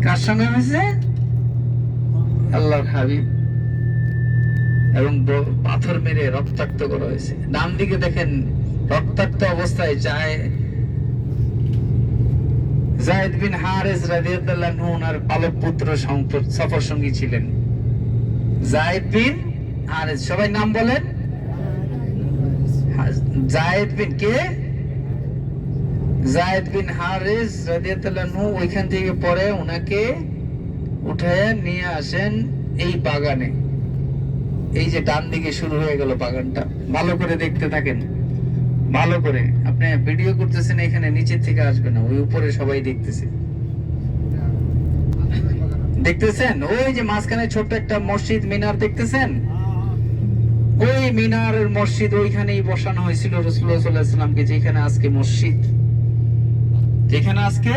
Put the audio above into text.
কার সঙ্গে হয়েছে? আল্লাহর হাবিব। এবং পাথর মেরে রক্তাক্ত করা হয়েছে। ডান দিকে দেখেন রক্তাক্ত অবস্থায় যায়েদ বিন হারেস রাদিয়াল্লাহু আনহু ওনার পালক পুত্র সফর সঙ্গী ছিলেন। যায়েদ বিন হারেস, সবাই নাম বলেন। যায়েদ বিন কে? যায়েদ বিন হারেস রাদিয়াল্লাহু আনহু ওইখান থেকে পরে ওনাকে উঠায় নিয়ে আসেন এই বাগানে। এই যে ডান দিকে শুরু হয়ে গেল বাগানটা, ভালো করে দেখতে থাকেন, ভালো করে। আপনি ভিডিও করতেছেন, এখানে নিচের থেকে আসবে না, ওই উপরে সবাই দেখতেছে। দেখতেছেন ওই যে মাঝখানে ছোট্ট একটা মসজিদ মিনার দেখতেছেন? ওই মিনারের মসজিদ ওইখানেই বসানো হয়েছিল রাসূলুল্লাহ সাল্লাল্লাহু আলাইহি ওয়াসাল্লামকে, যেখানে আজকে মসজিদ, যেখানে আজকে